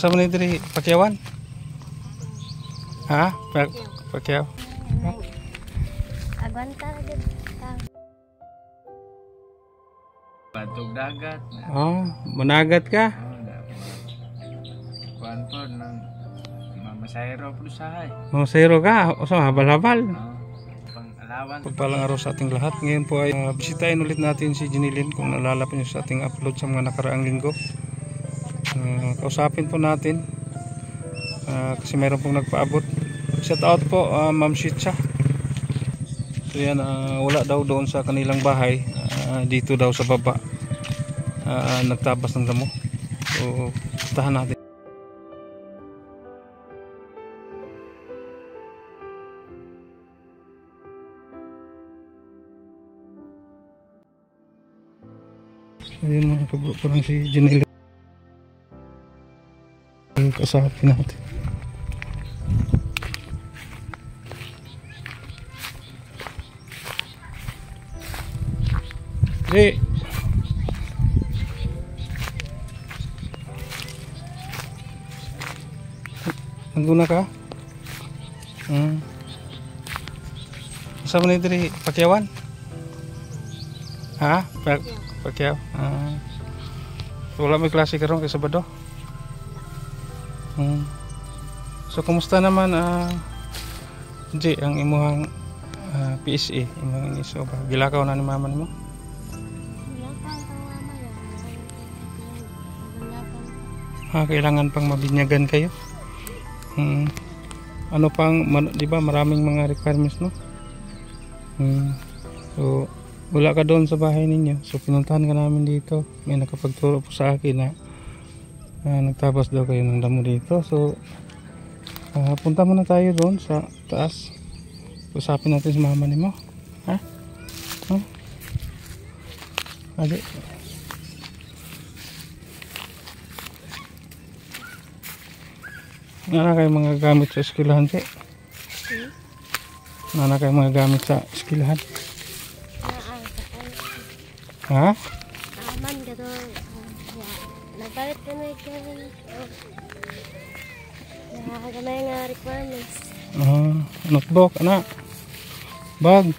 Sa man diri Pakyawan? Ha? Pakyaw. Agwanta gid ka. Batog dagat. Oh, managat ka? Kuan po ng mamasayro po sahay. Oh, zero ka. O sa habal-habal. Pang-alawan. Pagpalang araw sa ating lahat. Ngayon po ay bisitahin ulit natin si Jinilin kung naalala po niyo sa ating upload sa mga nakaraang linggo. Kausapin po natin kasi mayroon pong nagpaabot. Shout out po Ma'am Shitsa. So yan, wala daw doon sa kanilang bahay, dito daw sa baba nagtabas ng damo. So tahan natin. Ayun mga kabro, parang si Janelle. Kasapin natin. Hey. Nandun na ka? Sa man diri Pakyawan? Ha? Pakyaw? Wala may klase karon kay Sabado? So kumusta naman J, ang imuhang PSA, imong iso ba? Gilakaw na ni mama nimo? Kailangan pang mabinyagan kayo. Ano pang, di ba maraming mga requirements, no? So wala ka doon sa bahay ninyo, so pinuntahan ka namin dito. May nakapagturo po sa akin na nagtabas daw kayo ng damo dito. So punta muna tayo doon sa taas. Usapin natin si mama ni mo. Ha? Adi. Nana kayo mga gamit sa eskwelahan, Che? Nana kayo mga gamit sa eskwelahan? Ha? Aman gato. Nagpalit ko na ikaw. Gamay nga requirements. Notebook, anak. Bag.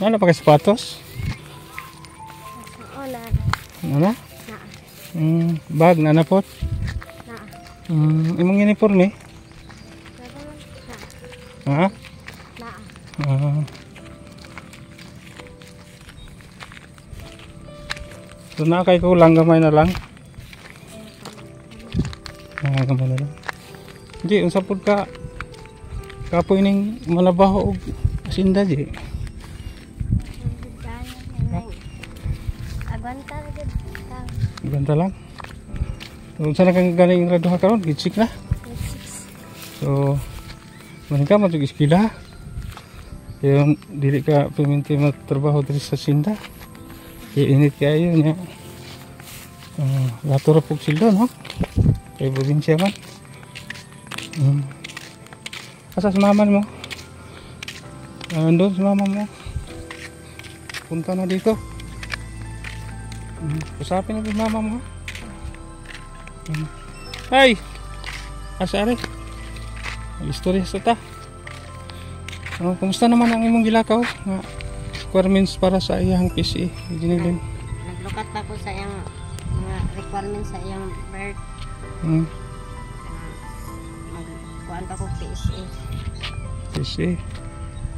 Ano pakai sapatos? Oo na. Ano? Bag, nana pot? Imong uniform eh? Ha? So na kay kulang gamay na lang. Gamay na lang. Di unsa pud ka kapoy ning malabaho og asinda di. Agwanta gid ka. Ganda lang. So unsa na kang galing graduha karon? Grade 6 na. So man ka matug eskwela. Yung dili ka perminti magtrabaho diri sa sinda. Init kayo niya. Lato ra pug sildo, no? Kay probinsya man. Asa si mama mo? Andun si mama mo. Punta na dito. Usapin na si mama mo. Ay! Asa rin? Istorya sa ta. Kumusta naman ang imong gilakaw? Requirements para sa iyang PSA, Jinilin. Naglukat pa ko sa iyang mga requirements sa iyang birth. Magkuhan pa ko PSA. PSA.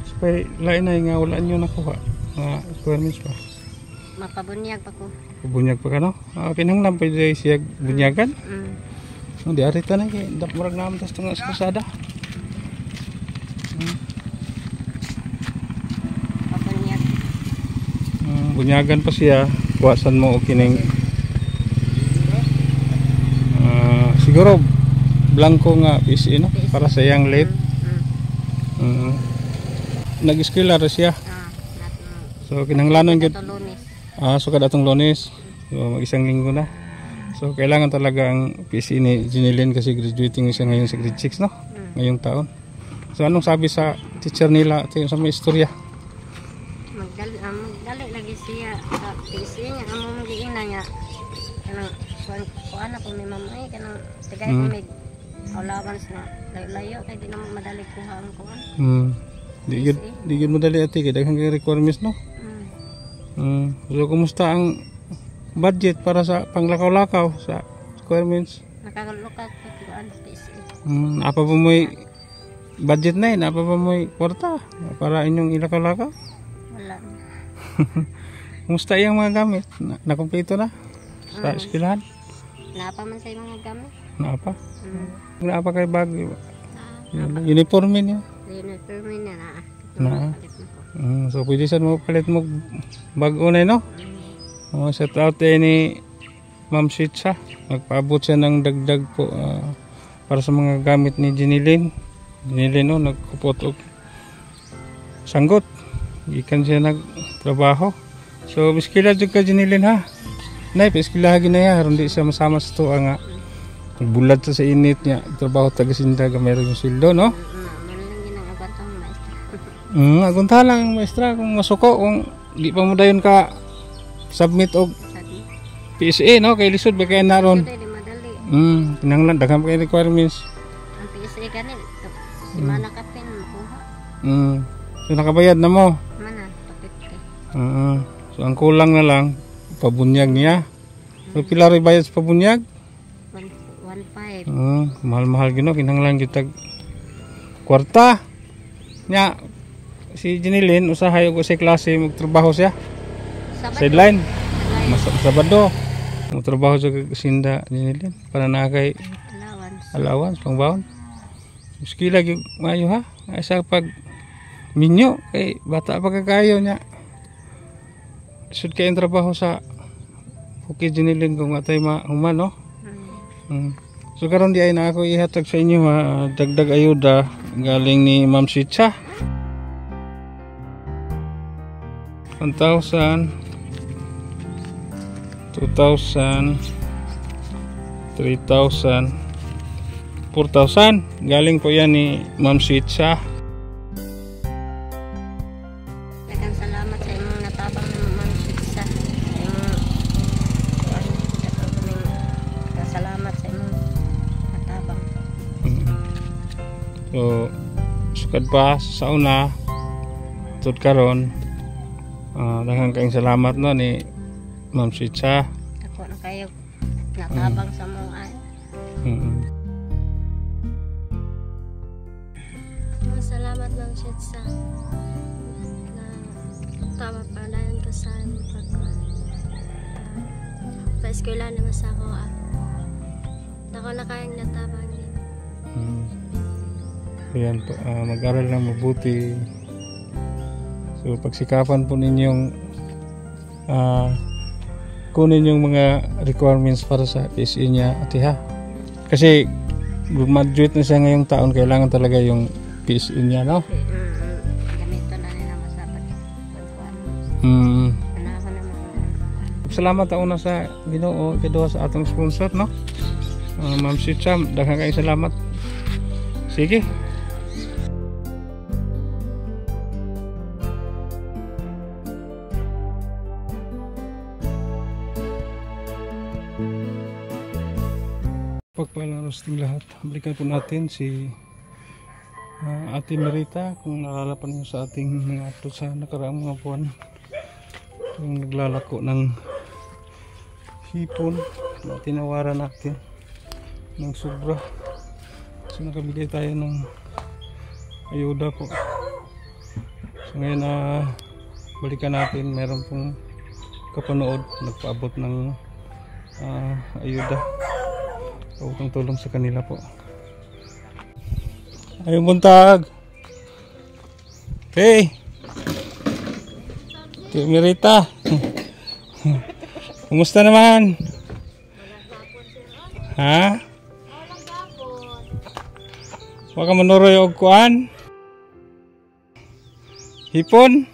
So, lain na nga wala nyo nakuha. Mga requirements pa. Mapabunyag pa ko. Bunyag pa ka, no? Pinanglam pa dyan siya bunyagan? Di arita na kaya. Dapmurag naman tas tunga sa kasada. Bunyagan pa siya, kuwasan mo o kining siguro blanco nga PSA, no? Para sa young late. Nag-eskwela ra siya. So kinahanglanon gid. So kada atong Lunes. So mag-isang linggo na. So kailangan talaga ang PSA ni Jinilin kasi graduating siya ngayon sa grade 6, no? Ngayong taon. So anong sabi sa teacher nila ito sa mga istorya? Magdali lagi siya sa PSA niya. Amo magiina niya. kuan na po may mamay kanang tigay ko may allowance na layo kay di naman madali kuha ang kuan. Di gud madali ati kay daghang kay requirements no. So kumusta ang budget para sa panglakaw-lakaw sa requirements? Nakalukat ko kuan PSA. Apa pa mo'y budget na yun? Apa pa mo'y kwarta para inyong ilakaw-lakaw? Wala. Kumusta yung mga gamit? Nakumpleto na? Sa eskwelahan? Naapa man sa mga gamit. Naapa? Naapa kay bag? Uniforme niya? Uniforme niya na. So pwede saan mo palit mo bago na no? Shout out ni Ma'am Sitsa. Magpaabot siya ng dagdag po para sa mga gamit ni Jinilin. Jinilin no, nagkupot og sanggot. Ikan siya nagtrabaho. So biskila jud ka Jinilin ha. Nay, biskila hagi na ya, aron di siya masama sa tuwa nga. Bulat sa init niya, trabaho taga-sinda ga meron yung sildo no. Agunta lang maestra kung masuko kung di pa mo dayon ka submit og PSA no kay lisod ba kay naron. Kinahanglan daghang kay requirements. Ang PSA kanin simana ka pin makuha. So nakabayad na mo. Mana 50. So ang kulang na lang pabunyag niya. So pila ray bayad sa pabunyag? 1.5. Mahal-mahal gino kinahanglan gyud kwarta. Nya si Jinilin usahay og sa klase magtrabaho siya. Sideline. Sabado. Magtrabaho sa sinda Jinilin para na kay allowance pangbaon. Miski lagi maayo ha. Ay sa pag minyo kay bata pa kakayo nya. Sud kay trabaho sa Bukid Jinilin kung atay mahuman no. So karon di ay na ako ihatag sa inyo ha, dagdag ayuda galing ni Ma'am Sitsa. 1,000, 2,000, 3,000, 4,000. Galing po yan ni Ma'am Sitsa. Daghang salamat sa imong natabang ng Ma'am Sitsa. Salamat sa imong natabang. So sukad pa sa una tud karon. Daghang kaayong salamat no ni Ma'am Sitsa. Ako na kayo natabang sa mga ay. Salamat Ma'am Sitsa na tama palayan ko sa pa-eskwela naman sa ako ako na kayang natabang din. Ayan po, mag-aral lang mabuti. So pagsikapan po ninyong kunin yung mga requirements para sa PSA niya ati ha. Kasi graduate na siya ngayong taon, kailangan talaga yung PSA niya no. Gamito na nila masapat. Salamat ta una sa Ginoo, ikaduha sa atong sponsor no. Ma'am Sitsa, daghang kayong salamat. Sige. Pagpalang rosting lahat. Balikan po natin si Ate Merita kung nalalapan niyo sa ating mga upload sa nakaraang mga buwan. Yung naglalako ng hipon na tinawaran natin ng sobra. So nakabigay tayo ng ayuda po. So ngayon balikan natin, meron pong kapanood nagpaabot ng ayuda. Utang tulong sa kanila po. Ayun buntag. Hey. Ate Merita. Kumusta naman? Ha? Waka manuroy og kuan? Hipon?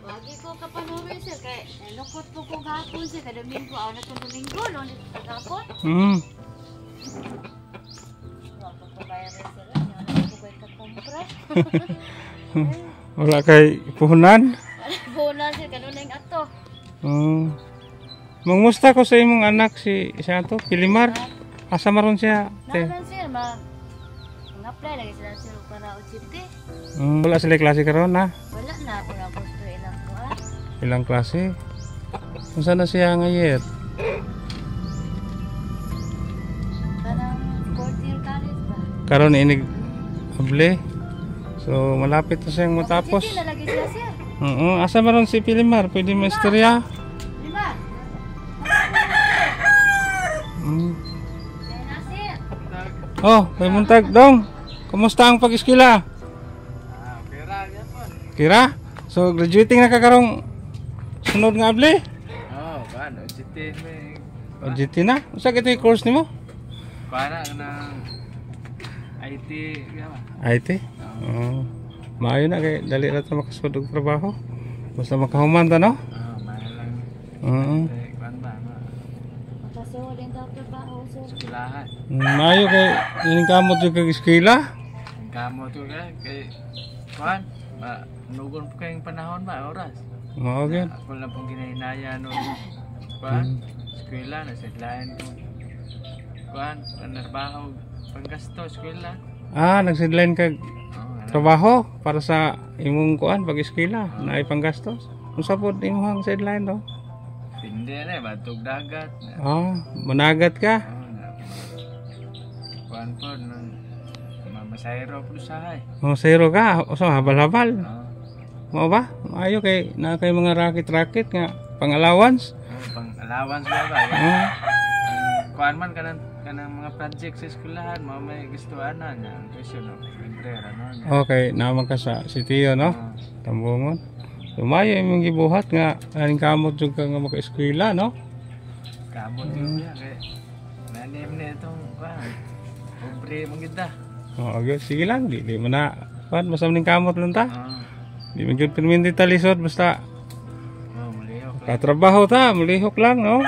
Wagi ko kapanuwi sir kay lukot po ko gapon sir kada minggo aw na tong linggo no dito gapon. Wala kay puhunan? Puhunan sir kanunay ato. Mangumusta ko sa imong anak si siya to, Pilimar. Asa maron siya? Te. Naman sir, mag-apply lagi sila sir para OJT. Wala sila klase karon na. Wala na ako na gusto ilang kuha. Ilang klase? Unsa na siya ngayet? Parang 4th year college ba? Karon inig able. So malapit na siyang matapos. OJT na lagi sila sir. Asa maron si Pilimar? Pwede maistorya? Lima. Yan na sir. Oh, may muntag dong. Kumusta ang pag-eskwela? Pera gyapon. Kira? So graduating na ka karong sunod nga able? Kan OJT may OJT na? Unsa kito yung course nimo? para ng IT gyapon. IT? Maayo na kay dali ra ta makasud og trabaho. Basta makahuman ta no? Mahalang. Oo. Kuan ba? Kaso din daw trabaho sir. Skulahan. Maayo kay ining kamot jud kag eskwela. Kamo to kay kuan nugon po kayong panahon ba oras. Mao gyud. Ako lang pong ginahinaya no. Kuan, eskwela na sidlahan ko. Kuan, panarbaho, panggasto, eskwela. Nagsidline kag Oh, trabaho para sa imong kuan pag eskwela na ipanggastos. Unsa pod imong sideline do? Hindi na, batog dagat. Managat ka. Kuan po, nang mamasayro po sahay. Zero ka. Usa habal-habal. Oh, Mao ba? Maayo kay na kay mga racket-racket nga pang-allowance. pang allowance ba ba? Oh. Kuan man kanang mga project sa eskwelahan, mo may gustuhan na niya. Tuition no, libre ano. Okay, naman ka sa sitiyo no? Tambungon. So maayo imong gibuhat nga aning kamot jud ka nga maka-eskwela no? Kamot yun niya kay nanim na itong kuan. Pobre mong gida. Okay, sige lang, di mo na kuan basta ning kamot lang ta. Oh, Di mo jud perminti talisod basta mulihok. katrabaho ta, mulihok lang no.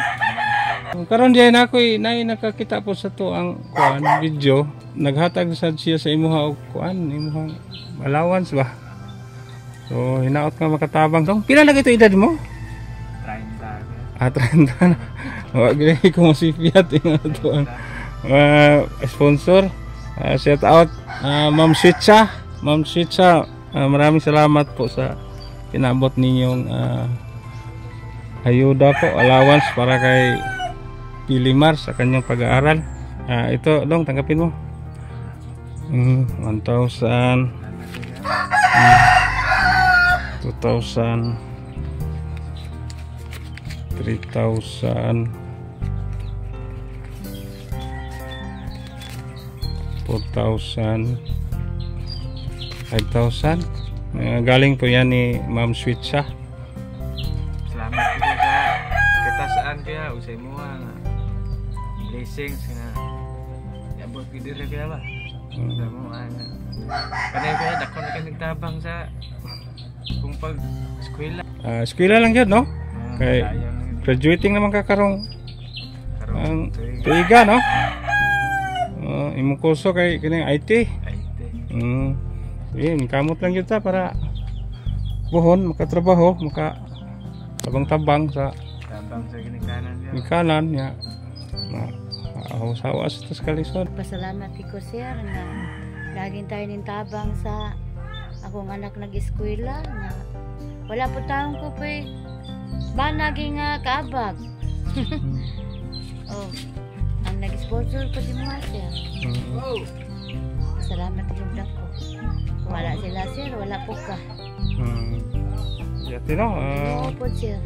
Karon diay na ako'y nakakita po sa to ang kuan video, naghatag sad siya sa imuha og kuan, imuhang allowance ba. So hinaot nga makatabang tong. Pila lagi to edad mo? 30. 30 na. Wa gid ko masipiat nga to ang sponsor. Shout out Ma'am Switcha. Ma'am Switcha, maraming salamat po sa pinabot ninyong ayuda po, allowance para kay Pilimar sa kanyang pag-aaral. Ito dong, tanggapin mo. 1,000 2,000 3,000 4,000 5,000. Galing po yan ni Ma'am Switcha. Salamat po sa katasaan kaya usay mo blessings na abot gid ra kaya ba. Mo kanay kaya dako na kami tabang sa kung pag eskwela. Eskwela lang yun no? Kay Sayang graduating naman ka karong ang karong tuiga no? Imong kurso kay kining IT. Yun, kamot lang yun ta para buhon, makatrabaho, tabang-tabang sa tabang sa ginikanan niya. ikanan niya. Hawas-hawas sa kalisod. Pasalamat ko sir na laging tayo ning tabang sa akong anak nag-eskwela na wala po taong ko pa ba naging kaabag. Ang nag-sponsor ko si mga sir. Salamat yung dako. Kung wala sila sir, wala po ka. Yati no. Oo po sir.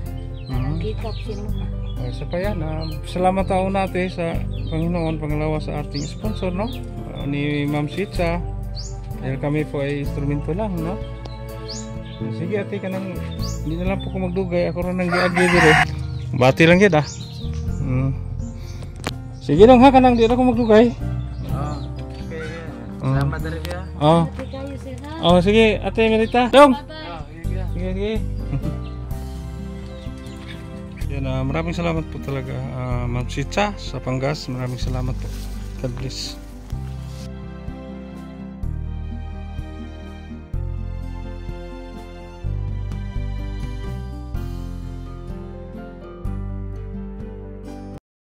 Nakita ko si mga. Isa pa yan. Salamat taon natin sa Panginoon pangalawa sa ating sponsor no. Ni Ma'am Switcha. Dahil kami po ay instrumento lang no. Sige ate kanang hindi na lang po ko magdugay. Ako rin nang giagi dire. Bati lang yun Sige dong ha kanang di na ko magdugay. Okay. Salamat na rin kaya. Happy kayo sir ha. Sige ate Merita. Dong. Bye-bye. Sige. Yan, maraming salamat po talaga Ma'am Switcha sa Pangas. Maraming salamat po. God bless.